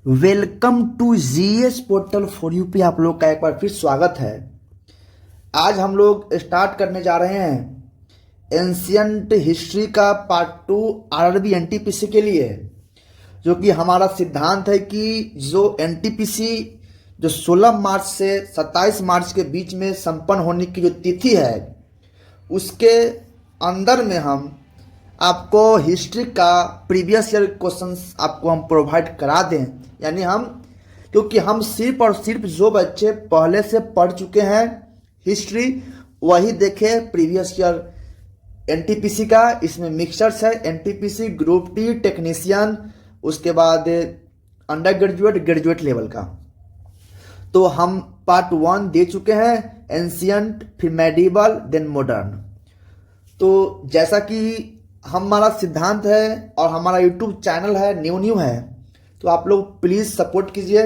Welcome to GS portal for you पे आप लोग का एक बार फिर स्वागत है। आज हम लोग स्टार्ट करने जा रहे हैं एंशियंट हिस्ट्री का पार्ट 2 आरआरबी एनटीपीसी के लिए, जो कि हमारा सिद्धांत है कि जो एनटीपीसी जो 16 मार्च से 27 मार्च के बीच में संपन्न होने की जो तिथि है, उसके अंदर में हम आपको हिस्ट्री का प्रीवियस ईयर क्वेश्चंस आपको हम प्रोवाइड करा दें। यानी क्योंकि हम सिर्फ और सिर्फ जो बच्चे पहले से पढ़ चुके हैं हिस्ट्री वही देखें प्रीवियस ईयर एनटीपीसी का। इसमें मिक्सचर्स है एनटीपीसी ग्रुप टी टेक्नीशियन, उसके बाद अंडर ग्रेजुएट ग्रेजुएट लेवल का। तो हम पार्ट 1 दे चुके हैं, एंशियंट, फिर मेडिवल, देन मॉडर्न। तो जैसा कि हमारा सिद्धांत है और हमारा यूट्यूब चैनल है न्यू है, तो आप लोग प्लीज़ सपोर्ट कीजिए,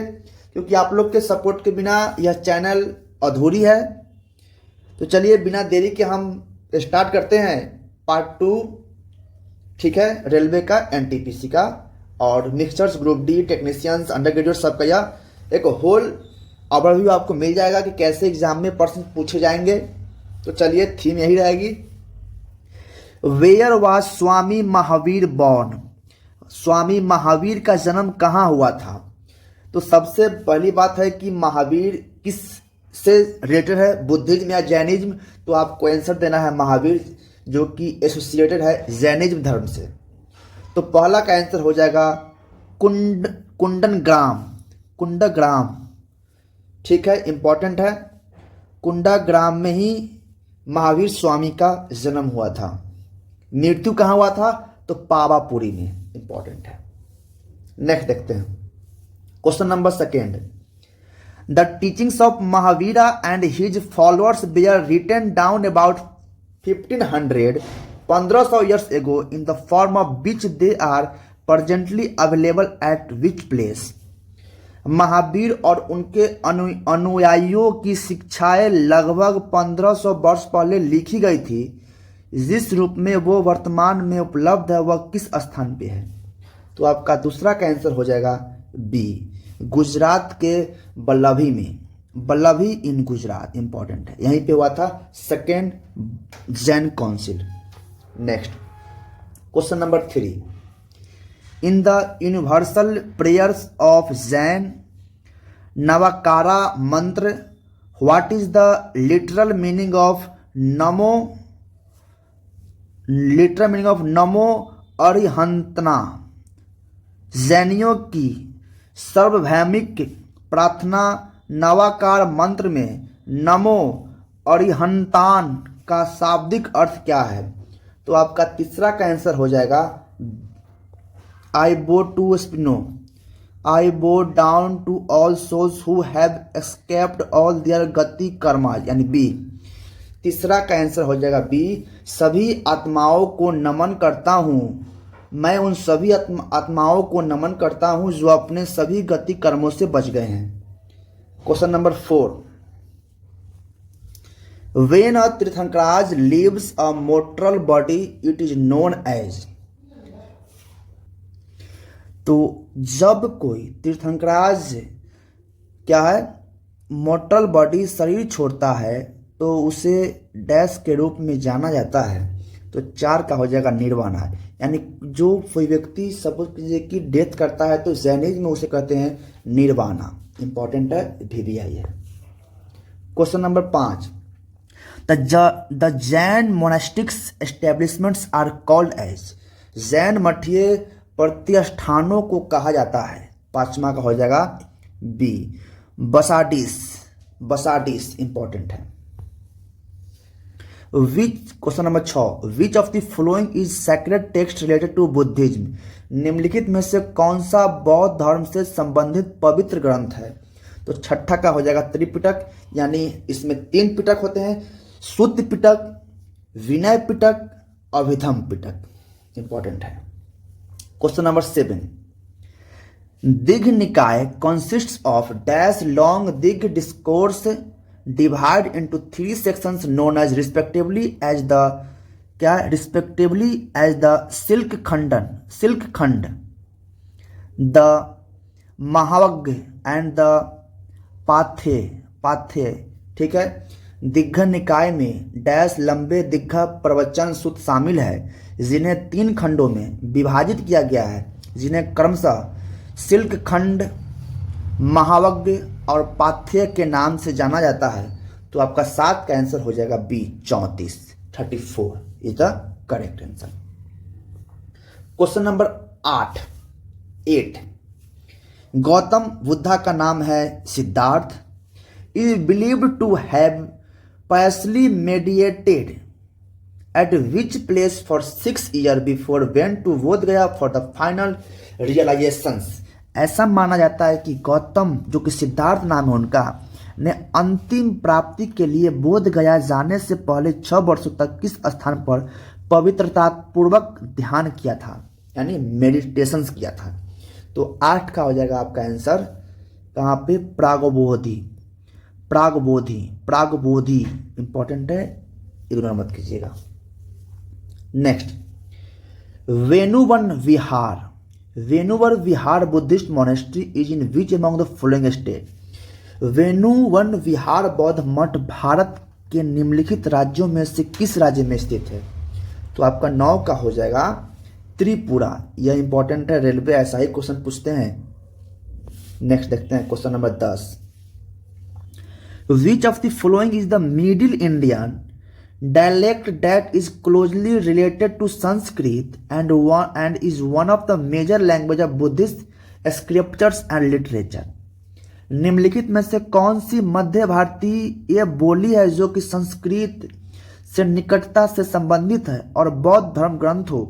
क्योंकि आप लोग के सपोर्ट के बिना यह चैनल अधूरी है। तो चलिए बिना देरी के हम स्टार्ट करते हैं पार्ट 2, ठीक है, रेलवे का, एनटीपीसी का और mixtures, group D, technicians, under graduate सबका यह एक होल ओवरव्यू आपको मिल जाएगा कि कैसे एग्जाम में प्रश्न पूछे जाएंगे। तो चलिए थीम यही रहेगी। Where was Swami Mahavir born? Swami Mahavir का जन्म कहाँ हुआ था? तो सबसे पहली बात है कि महावीर किस से रिलेटेड है, बुद्धिज्म या जैनिज्म? तो आपको आंसर देना है महावीर, जो कि एसोसिएटेड है जैनिज्म धर्म से। तो पहला का आंसर हो जाएगा कुंडनग्राम, कुंडग्राम, ठीक है, इंपॉर्टेंट है। कुंडग्राम में ही महावीर स्वामी का जन्म हुआ था। मृत्यु कहाँ हुआ था? तो पावापुरी में, इंपॉर्टेंट है। नेक्स्ट देखते हैं question number 2। The teachings of Mahavira and his followers were written down about 1500 years ago in the form of which they are presently available at which place? Mahavir और उनके अनुयायियों की शिक्षाएं लगभग 1500 वर्ष पहले लिखी गई थी। जिस रूप में वो वर्तमान में उपलब्ध है वह किस स्थान पे है? तो आपका दूसरा का आंसर हो जाएगा बी, गुजरात के बल्लभी में। बल्लभी इन गुजरात, इंपॉर्टेंट है, यहीं पे हुआ था second Jain council. Next question number 3। In the universal prayers of Jain Navakara mantra, what is the literal meaning of Namo? Literal meaning of Namo Arihantana. जैनियों की सर्वभौमिक प्रार्थना नवाकार मंत्र में नमो अरिहंतान का शाब्दिक अर्थ क्या है? तो आपका तीसरा का आंसर हो जाएगा आई बो टू स्पिनो, I bow down to all souls who have escaped all their gati karma, यानी बी। तीसरा का आंसर हो जाएगा बी, सभी आत्माओं को नमन करता हूँ, मैं उन सभी आत्माओं को नमन करता हूँ जो अपने सभी गति कर्मों से बच गए हैं। Question number 4। व्हेन अ तीर्थंकराज leaves a mortal body it is known as? तो जब कोई तीर्थंकराज क्या है, मोर्टल बॉडी शरीर छोड़ता है तो उसे डैश के रूप में जाना जाता है। तो 4 का हो जाएगा निर्वाणा, यानी जो कोई व्यक्ति सपोज कीजिए कि डेथ करता है तो जैनिज्म में उसे कहते हैं निर्वाणा, इंपॉर्टेंट है, VVI है। Question number 5। The Jain monastics establishments are called as? Jain मठीय प्रतिष्ठानों को कहा जाता है। 5वां का हो जाएगा बी, बसाडिस, बसाडिस, इंपॉर्टेंट है। Question number 6। Which of the following is sacred text related to Buddhism? निम्नलिखित में से कौन सा बौद्ध धर्म से संबंधित पवित्र ग्रंथ है? तो 6ठा का हो जाएगा त्रिपिटक, यानी इसमें 3 पिटक होते हैं, शुद्ध पिटक, विनय पिटक, अभिधम पिटक, इंपॉर्टेंट है। Question number 7। दिग्घ निकाय consists of dash long दिग्घ discourse divide into 3 sections known as respectively as the silk खंड, the महावग्ग एंड द पाथ्य, ठीक है। दिग्घ निकाय में डैश लंबे दिग्घ प्रवचन सूत्र शामिल है, जिन्हें 3 खंडों में विभाजित किया गया है, जिन्हें क्रमशः सिल्क खंड, महावग्ग और पाथ्य के नाम से जाना जाता है। तो आपका 7 का आंसर हो जाएगा B 34, 34 is the correct answer. Question number 8। Gautam Buddha का नाम है Siddhartha, is believed to have piously meditated at which place for 6 years before went to बोध गया for the final realizations। ऐसा माना जाता है कि गौतम, जो कि सिद्धार्थ नाम है उनका, ने अंतिम प्राप्ति के लिए बोध गया जाने से पहले 6 वर्षों तक किस स्थान पर पवित्रता पूर्वक ध्यान किया था, यानी मेडिटेशंस किया था। तो 8 का हो जाएगा आपका आंसर कहाँ पे, प्रागबोधि इंपॉर्टेंट है, इग्नोर मत कीजिएगा। Next, Venuvan Vihar Buddhist monastery is in which among the following state. Venuvan Vihar बौद्ध मठ भारत के निम्नलिखित राज्यों में से किस राज्य में स्थित है। तो आपका 9 का हो जाएगा त्रिपुरा। यह इंपॉर्टेंट है, रेलवे ऐसा ही क्वेश्चन पूछते हैं। नेक्स्ट देखते हैं question number 10। Which of the following is the Middle Indian dialect that is closely related to Sanskrit and is one of the major language of Buddhist scriptures and literature। निम्नलिखित में से कौन सी मध्य भारतीय बोली है जो कि संस्कृत से निकटता से संबंधित है और बौद्ध धर्म ग्रंथों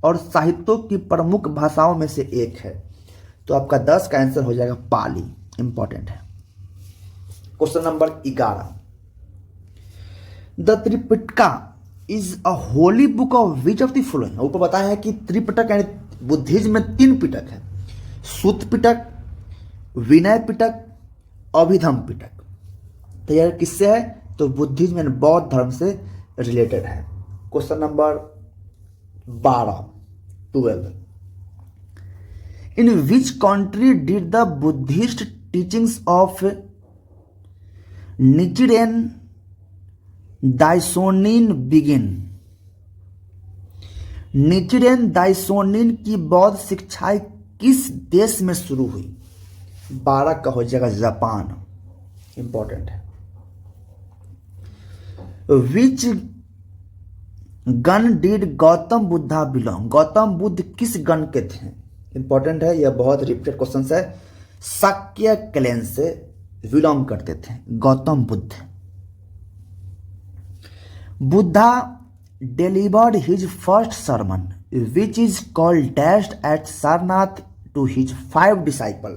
और साहित्यों की प्रमुख भाषाओं में से एक है। तो आपका 10 का आंसर हो जाएगा पाली, इंपॉर्टेंट है। Question number 11। The Tripitaka is a holy book of which of the following. ऊपर बताया है कि त्रिपिटक यानी बुद्धिज्म में 3 पिटक है, सुत पिटक, विनय पिटक, अभिधम पिटक। तो यह किससे है, तो बुद्धिज्म यानी बौद्ध धर्म से रिलेटेड है। Question number 12। In which country did the Buddhist teachings of Nichiren Daishonin begin. Nichiren Daishonin की बौद्ध शिक्षाएं किस देश में शुरू हुई। 12 का हो जाएगा जापान, इंपॉर्टेंट है। विच गण डिड गौतम बुद्धा बिलोंग। गौतम बुद्ध किस गण के थे, इंपॉर्टेंट है, यह बहुत रिपीटेड क्वेश्चन है। शाक्य क्लैन से बिलोंग करते थे Gautam Buddha. Buddha delivered his first sermon which is called dashed at Sarnath to his 5 disciple.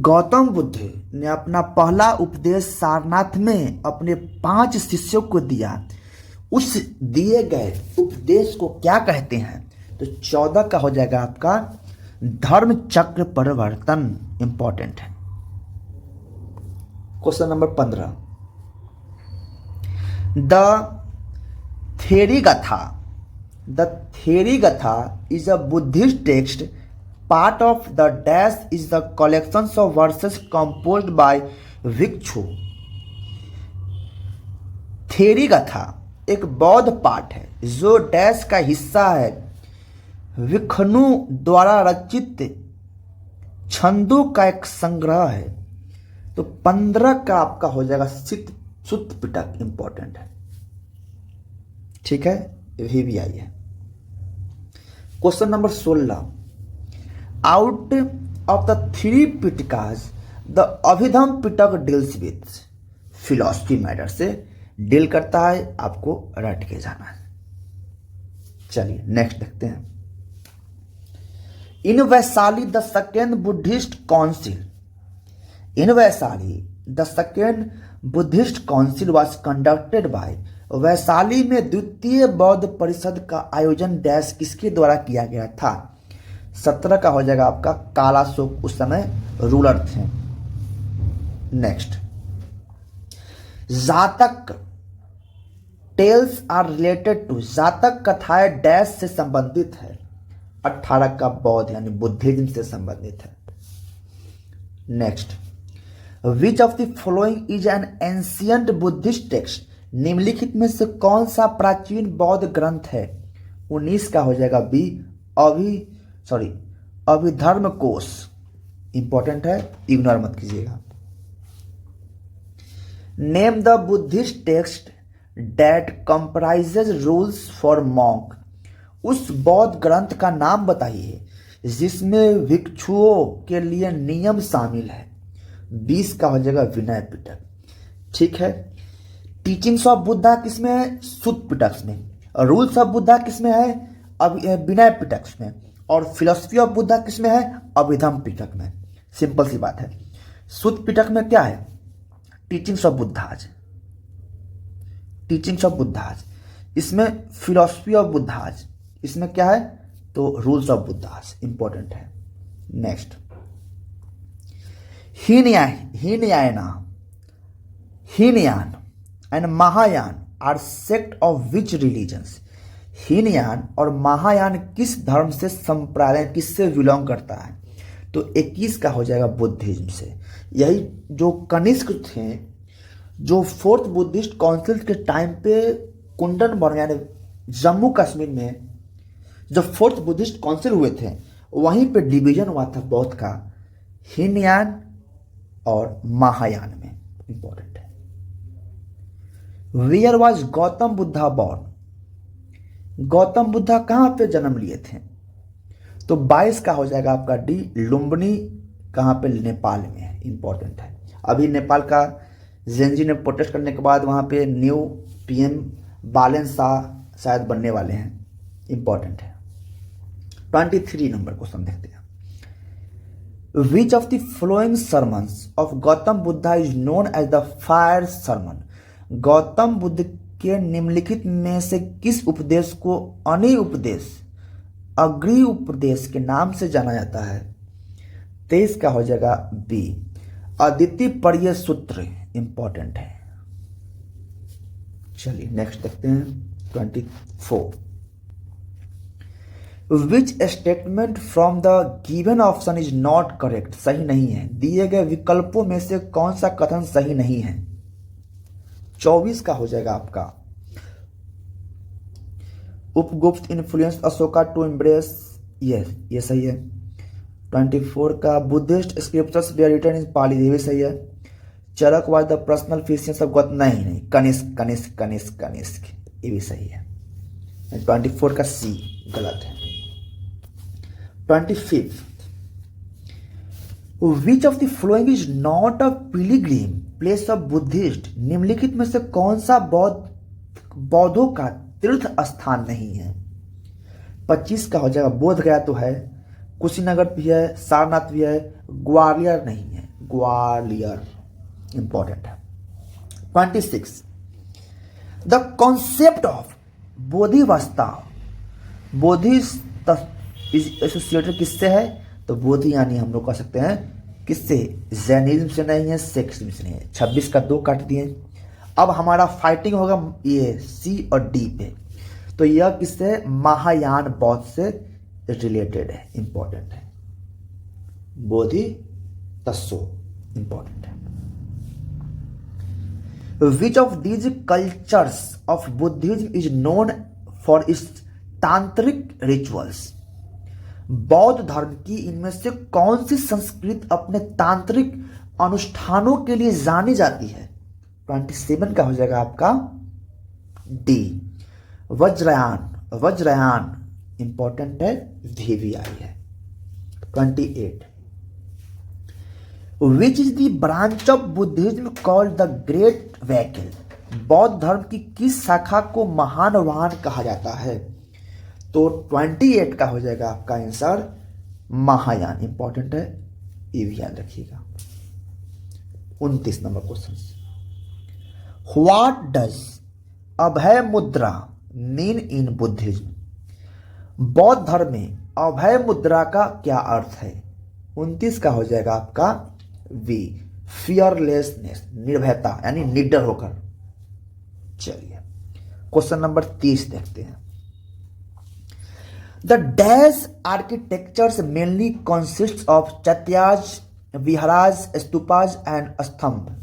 Gautam Buddha ने अपना पहला उपदेश सारनाथ में अपने 5 शिष्यों को दिया। उस दिए गए उपदेश को क्या कहते हैं। तो 14 का हो जाएगा आपका धर्म चक्र परिवर्तन, इंपॉर्टेंट है। Question number 15। The Therigatha is a Buddhist text part of the dash is the collection of verses composed by bhikshu. Therigatha एक बौद्ध पाठ है जो डैश का हिस्सा है, विष्णु द्वारा रचित छंदों का एक संग्रह है। तो 15 का आपका हो जाएगा सुत पिटक, इंपॉर्टेंट है, ठीक है, ये भी आई है। Question number 16। Out of the 3 Pitakas the Abhidhamma Pitaka deals with philosophy matter से डील करता है, आपको रट के जाना है। चलिए नेक्स्ट देखते हैं। In Vaishali the second Buddhist council. In Vaishali the second Buddhist council was conducted by. Vaishali में द्वितीय बौद्ध परिषद का आयोजन डैश किसके द्वारा किया गया था। 17 का हो जाएगा आपका कालाशोक, उस समय रूलर थे। नेक्स्ट, जातक टेल्स आर रिलेटेड टू। जातक कथाएं डैश से संबंधित है। 18 का बौद्ध यानी बुद्धिज्म से संबंधित है। Next, which of the following is an ancient Buddhist text, निम्नलिखित में से कौन सा प्राचीन बौद्ध ग्रंथ है? 19 का हो जाएगा बी, अभिधर्म कोश। इंपॉर्टेंट है, इग्नोर मत कीजिएगा। Name the Buddhist text that comprises rules for monk, उस बौद्ध ग्रंथ का नाम बताइए जिसमें भिक्षुओं के लिए नियम शामिल है। 20 का हो जाएगा विनय पिटक। ठीक है, टीचिंग्स ऑफ बुद्धा किसमें है? सुत्त पिटक में। रूल्स ऑफ बुद्धा किसमें है? विनय पिटक में। और फिलोसफी ऑफ बुद्धा किसमें है? अभिधम पिटक में। सिंपल सी बात है। सुत्त पिटक में क्या है? Teachings of Buddha's, teachings of Buddha's. इसमें फिलोसफी ऑफ बुद्धाज, इसमें क्या है? तो रूल्स ऑफ बुद्धाज। इंपॉर्टेंट है। Next, Hinayana and Mahayana are sect of which religions, Hinayana और महायान किस धर्म से संप्रदाय, किससे बिलोंग करता है? तो 21 का हो जाएगा बुद्धिज्म से। यही जो कनिष्क थे, जो फोर्थ बुद्धिस्ट काउंसिल के टाइम पे कुंडन बन यानी जम्मू कश्मीर में जब फोर्थ बुद्धिस्ट काउंसिल हुए थे, वहीं पे डिवीजन हुआ था बौद्ध का, हीनयान और महायान में। इंपॉर्टेंट है। Where was Gautam Buddha born, Gautam Buddha कहां पे जन्म लिए थे? तो 22 का हो जाएगा आपका डी, लुम्बिनी। कहां पे? नेपाल में है। इंपॉर्टेंट है। अभी नेपाल का जेनजी ने प्रोटेस्ट करने के बाद वहां पे न्यू पीएम बालेन शाह शायद बनने वाले हैं। इंपॉर्टेंट है। 23 नंबर क्वेश्चन देखते हैं। Which of the following sermons of Gautam Buddha is known as the fire sermon, Gautam Buddha के निम्नलिखित में से किस उपदेश को अनि उपदेश, अग्रि उपदेश के नाम से जाना जाता है? 23 का हो जाएगा बी, अदिति पर्य सूत्र। इंपॉर्टेंट है। चलिए नेक्स्ट देखते हैं। 24, which statement from the given option is not correct, सही नहीं है। दिए गए विकल्पों में से कौन सा कथन सही नहीं है? 24 का हो जाएगा आपका, Upagupta influence Ashoka to embrace, ये सही है। 24 का, Buddhist scriptures were written in Pali, ये भी सही है। Charaka was the personal physicians of Gautam, नहीं, कनिष्क, ये भी सही है। 24 का सी गलत है। 25, which of the following is not a pilgrim place of Buddhist, निम्नलिखित में से कौन सा बौद्धों का तीर्थ स्थान नहीं है? 25 का हो जाएगा, बोध गया तो है, कुशीनगर भी है, सारनाथ भी है, ग्वालियर नहीं है, ग्वालियर। इंपॉर्टेंट है। 26, the concept of Bodhisattva, Bodhi associated किससे है? तो बोधि यानी हम लोग कह सकते हैं किससे? जैनिज्म से नहीं है, सेक्सिज्म से नहीं है। 26 का 2 काट दिए। अब हमारा फाइटिंग होगा ये सी और डी पे। तो यह किससे? महायान बौद्ध से रिलेटेड है। इंपॉर्टेंट है। बोधि तस्सो। इंपॉर्टेंट है। Which of these cultures of Buddhism is known for its तांत्रिक रिचुअल्स, बौद्ध धर्म की इनमें से कौन सी संस्कृति अपने तांत्रिक अनुष्ठानों के लिए जानी जाती है? 27 का हो जाएगा आपका डी, वज्रयान। इंपॉर्टेंट है, VVI है। 28, which is the branch of Buddhism called the great vehicle, बौद्ध धर्म की किस शाखा को महान वाहन कहा जाता है? तो 28 का हो जाएगा आपका आंसर महायान। इंपॉर्टेंट है, ये भी याद रखिएगा। 29 नंबर क्वेश्चन, व्हाट डज अभय मुद्रा मीन इन बुद्धिज्म, बौद्ध धर्म में अभय मुद्रा का क्या अर्थ है? 29 का हो जाएगा आपका वी, फियरलेसनेस, निर्भयता यानी निडर होकर। चलिए क्वेश्चन नंबर 30 देखते हैं। The dash architectures mainly consist of chaityas viharas, stupas and स्तंभ।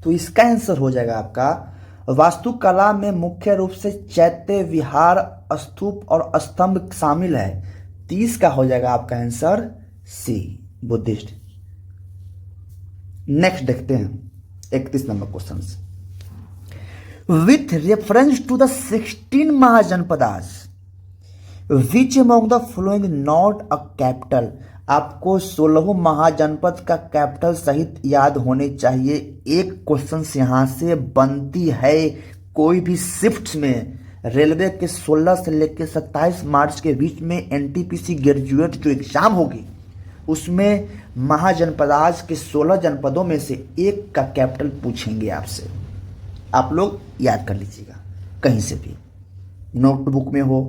तो इसका आंसर हो जाएगा आपका वास्तुकला में मुख्य रूप से चैत्य, विहार, स्तूप और स्तंभ शामिल है। 30 का हो जाएगा आपका आंसर सी, बुद्धिस्ट। नेक्स्ट देखते हैं 31 number question. With reference to the 16 Mahajanapadas which among the following not a capital. आपको 16 महाजनपद का कैपिटल सहित याद होने चाहिए। एक क्वेश्चन यहां से बनती है। कोई भी शिफ्ट में रेलवे के 16 से लेकर 27 मार्च के बीच में एनटीपीसी ग्रेजुएट जो एग्जाम होगी उसमें महाजनपदाज के 16 जनपदों में से एक का कैपिटल पूछेंगे आपसे। आप लोग याद कर लीजिएगा, कहीं से भी, नोटबुक में हो,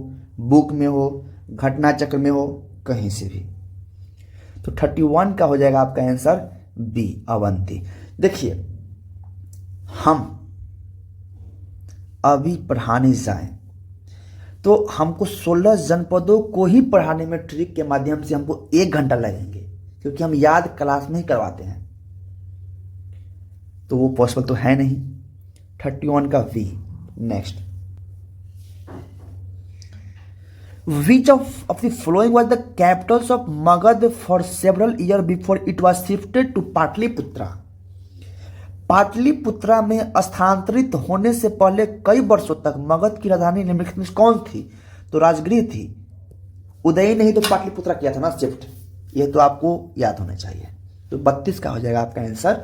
बुक में हो, घटना चक्र में हो, कहीं से भी। तो 31 का हो जाएगा आपका आंसर बी, अवंती। देखिए, हम अभी पढ़ाने जाएं तो हमको 16 जनपदों को ही पढ़ाने में ट्रिक के माध्यम से हमको 1 घंटा लगेंगे, क्योंकि हम याद क्लास में ही करवाते हैं, तो वो पॉसिबल तो है नहीं। 31 का B. Next, Which of the following was the capitals of Magध for several years before it was shifted to Pataliputra. Pataliputra में स्थानांतरित होने से पहले कई वर्षों तक मगध की राजधानी निम्नलिखित में कौन थी? तो राजगृह थी। उदयी नहीं तो पाटलिपुत्रा किया था ना शिफ्ट, ये तो आपको याद होना चाहिए। तो 32 का हो जाएगा आपका आंसर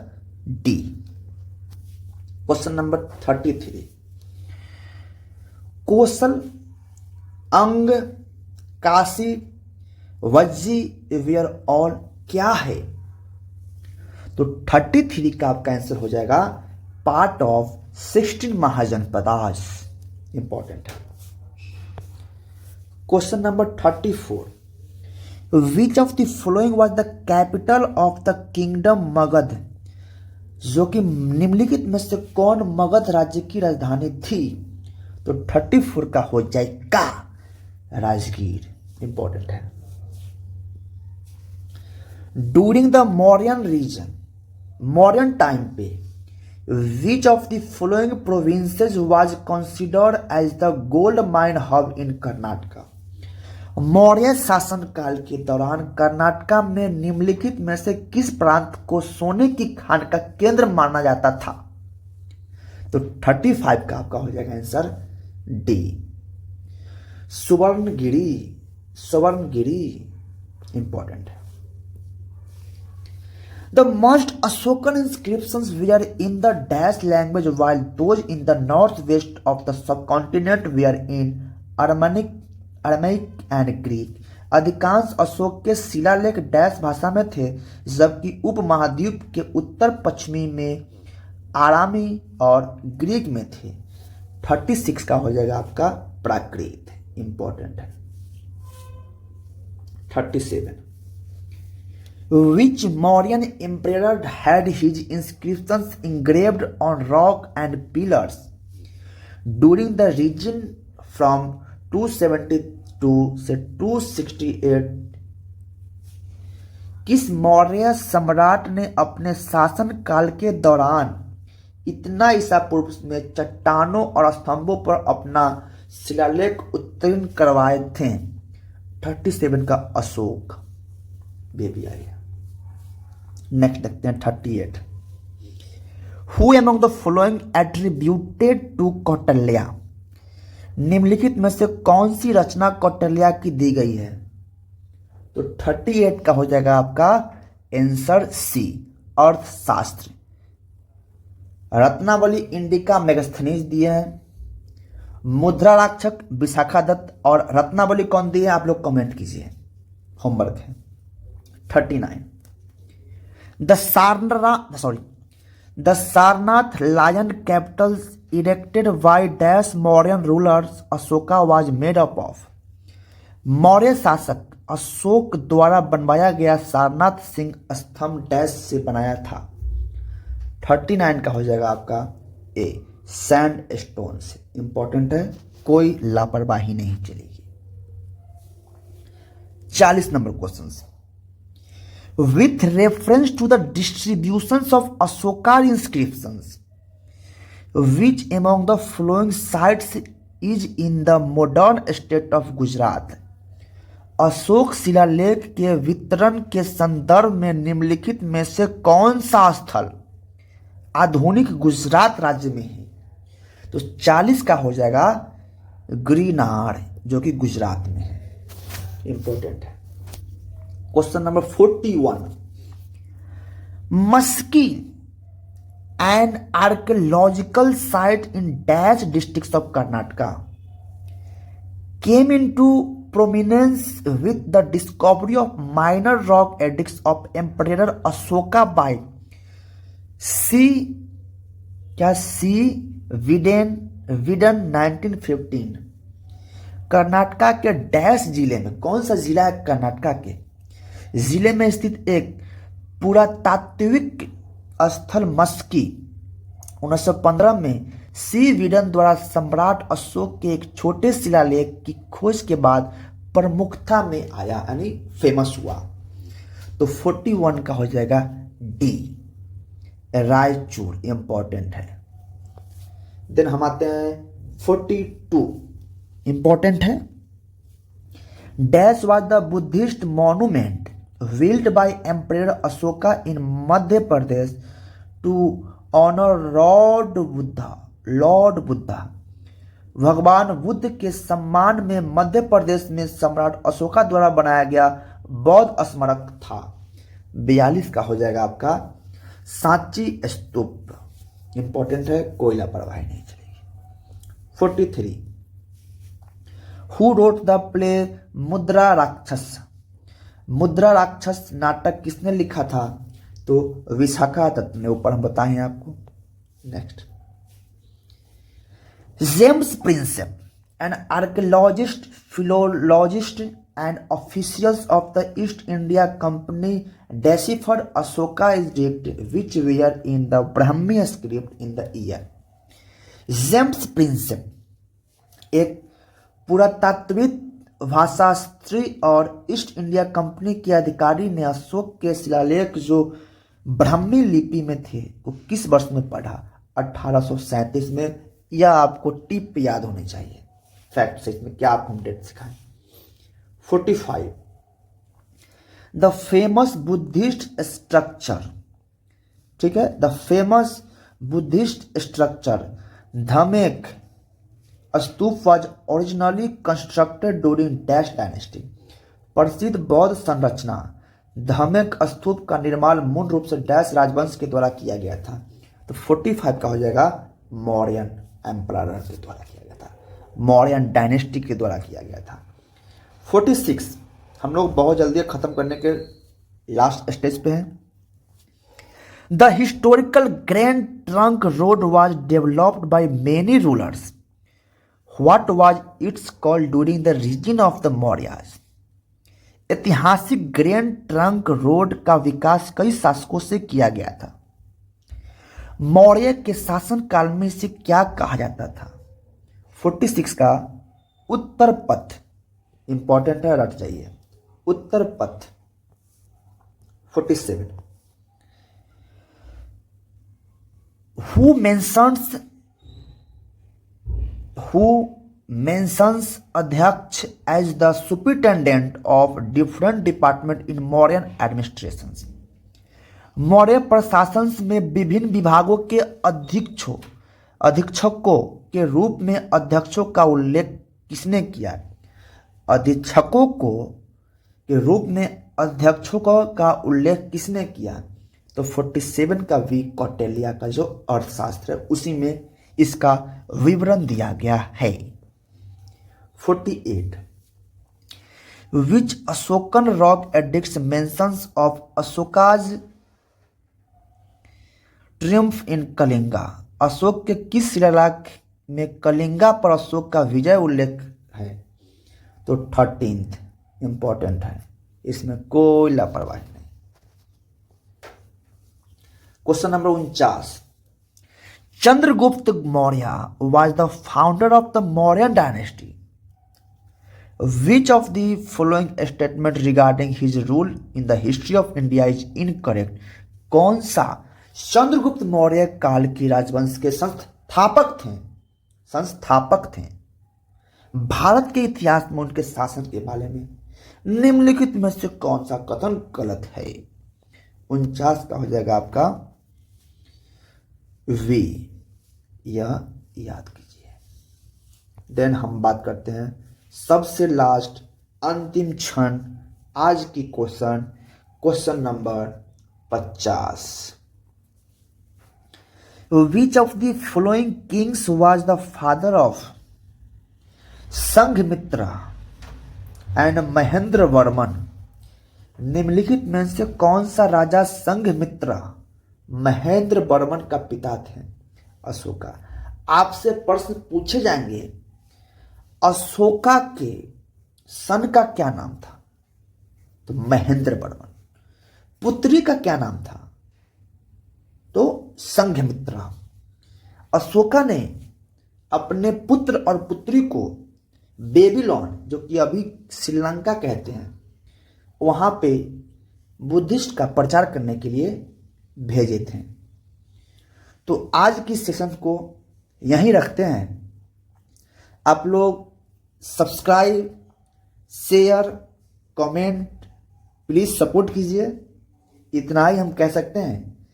डी। क्वेश्चन नंबर 33, कौशल, अंग, काशी, वज्जी, वेयर ऑल क्या है? तो 33 का आपका आंसर हो जाएगा पार्ट ऑफ 16 महाजनपदास। इंपॉर्टेंट है। Question number 34, which of the following was the capital of the kingdom Magadh. जो कि निम्नलिखित में से कौन मगध राज्य की राजधानी थी? तो 34 का हो जाएगा राजगीर। इंपॉर्टेंट है। During the Mauryan region, Mauryan time पे, which of the following provinces was considered as the gold mine hub in Karnataka. Maurya शासन काल के दौरान कर्नाटका में निम्नलिखित में से किस प्रांत को सोने की खान का केंद्र माना जाता था? तो 35 का आपका हो जाएगा answer D, Suvarnagiri. Suvarnagiri important है। The most Ashokan inscriptions were in the Dash language, while those in the northwest of the subcontinent were in Aramaic and Greek. अधिकांश अशोक के शिलालेख डैश भाषा में थे, जबकि उपमहाद्वीप के उत्तर पश्चिमी में आरामी और ग्रीक में थे। 36 का हो जाएगा आपका प्राकृत। इंपॉर्टेंट है। 37, Which Mauryan emperor had his inscriptions engraved on rock and pillars during the region from 272 से 268? किस मौर्य सम्राट ने अपने शासन काल के दौरान इतना ईसा पूर्व में चट्टानों और स्तंभों पर अपना शिलालेख उत्तीर्ण करवाए थे? 37 का अशोक बेबी आई है। नेक्स्ट देखते हैं 38, who among the following attributed to Kautilya. निम्नलिखित में से कौन सी रचना कौटिल्य की दी गई है? तो 38 का हो जाएगा आपका आंसर सी, अर्थशास्त्र। रत्नावली इंडिका मेगास्थनीज दिए हैं, मुद्रा राक्षक विशाखा दत्त, और रत्नावली कौन दी है आप लोग कमेंट कीजिए, होमवर्क है। 39, The Sarnath lion capitals erected by Dash Mauryan rulers Ashoka was made up of। Maurya शासक अशोक द्वारा बनवाया गया सारनाथ सिंह स्तंभ डैश से बनाया था। 39 का हो जाएगा आपका ए, सैंड स्टोन से। इंपॉर्टेंट है, कोई लापरवाही नहीं चलेगी। 40 number question, with reference to the distributions of Ashoka inscriptions. Which among the following sites is in the modern state of Gujarat? Ashok शिलालेख के वितरण के संदर्भ में निम्नलिखित में से कौन सा स्थल आधुनिक गुजरात राज्य में है? तो 40 का हो जाएगा गिरनार, जो कि गुजरात में है, इंपॉर्टेंट है। Question number 41, Maski an archaeological site in dash districts of Karnataka came into prominence with the discovery of minor rock edicts of Emperor Ashoka by C. विडेन 1915। Karnataka के डैश जिले में, कौन सा जिला है कर्नाटका के जिले में स्थित एक पुरातात्विक स्थल मस्की 1915 में सी विडन द्वारा सम्राट अशोक के एक छोटे शिलालेख की खोज के बाद प्रमुखता में आया, यानी फेमस हुआ। तो 41 का हो जाएगा डी, रायचूर, इंपॉर्टेंट है। देन हम आते हैं 42, इंपॉर्टेंट है। Dash was the Buddhist monument built by emperor Ashoka in Madhya Pradesh to honour lord Buddha. भगवान बुद्ध के सम्मान में मध्य प्रदेश में सम्राट अशोका द्वारा बनाया गया बौद्ध स्मारक था। 42 का हो जाएगा आपका सांची स्तूप, इंपॉर्टेंट है, कोई लापरवाही नहीं चलेगी। 43, हु रोट द प्ले मुद्रा राक्षस? मुद्रा राक्षस नाटक किसने लिखा था? तो विशाखा दत्त ने, ऊपर हम बताए हैं आपको। Next, James Prinsep, an archaeologist, philologist, and officials of the East India Company deciphered Ashoka edict which were in the Brahmi script in the year। James Prinsep एक पुरातात्विक भाषाशास्त्री और ईस्ट इंडिया कंपनी के अधिकारी ने अशोक के शिलालेख जो ब्राह्मी लिपि में थे वो किस वर्ष में पढ़ा? 1837 में। यह आपको टिप याद होनी चाहिए, फैक्ट से इसमें क्या आपको हम डेट सिखाएं। 45, द फेमस बुद्धिस्ट स्ट्रक्चर, ठीक है, the famous Buddhist structure Dhamek stupa was originally constructed during dash dynasty. प्रसिद्ध बौद्ध संरचना धमेक स्तूप का निर्माण मूल रूप से डैश राजवंश के द्वारा किया गया था। तो 45 का हो जाएगा मौर्यन एम्परर के द्वारा किया गया था, मौर्यन डायनेस्टी के द्वारा किया गया था। 46, हम लोग बहुत जल्दी खत्म करने के लास्ट स्टेज पे हैं। The historical grand trunk road was developed by many rulers. What was its called during the region of the Mauryas? ऐतिहासिक ग्रैंड ट्रंक रोड का विकास कई शासकों से किया गया था। मौर्य के शासन काल में इसे क्या कहा जाता था? 46 का उत्तर पथ, इंपॉर्टेंट है, रट जाइए, उत्तर पथ। 47, who mentions अध्यक्ष as the superintendent of different department in Mauryan administrations? Maurya प्रशासन में विभिन्न विभागों के अधीक्षकों के रूप में अध्यक्षों का उल्लेख किसने किया? अधीक्षकों के रूप में अध्यक्षों का उल्लेख किसने किया? तो 47 का वी कौटिल्य का जो अर्थशास्त्र है उसी में इसका विवरण दिया गया है। 48, which Ashokan rock edicts mentions of Ashoka's triumph in Kalinga? Ashoka के किस शिलालेख में कलिंगा पर अशोक का विजय उल्लेख है? तो 13th, इंपॉर्टेंट है, इसमें कोई लापरवाही नहीं। Question number 49, Chandragupta Maurya was the founder of the Mauryan dynasty which of the following statement regarding his rule in the history of India is incorrect? कौन सा चंद्रगुप्त मौर्य काल की राजवंश के संस्थापक थे भारत के इतिहास में उनके शासन के बारे में निम्नलिखित में से कौन सा कथन गलत है? 49 का हो जाएगा आपका वी, यह याद कीजिए। देन हम बात करते हैं सबसे लास्ट अंतिम क्षण आज की question number 50। Which of the following Kings was the father of Sanghamitra and Mahendra Varman? निम्नलिखित में से कौन सा राजा संघमित्रा महेंद्र वर्मन का पिता थे? अशोका। आपसे प्रश्न पूछे जाएंगे अशोका के सन का क्या नाम था? तो महेंद्र वर्मन। पुत्री का क्या नाम था? तो संघमित्रा। अशोका ने अपने पुत्र और पुत्री को बेबीलोन, जो कि अभी श्रीलंका कहते हैं, वहां पे बुद्धिस्ट का प्रचार करने के लिए भेजे थे। तो आज की सेशन को यहीं रखते हैं। आप लोग subscribe, share, comment please support कीजिए। इतना ही हम कह सकते हैं।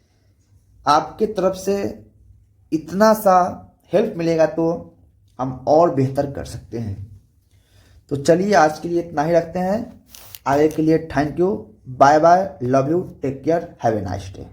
आपके तरफ से इतना सा हेल्प मिलेगा तो हम और बेहतर कर सकते हैं। तो चलिए आज के लिए इतना ही रखते हैं। आगे के लिए thank you, bye bye, love you, take care, have a nice day.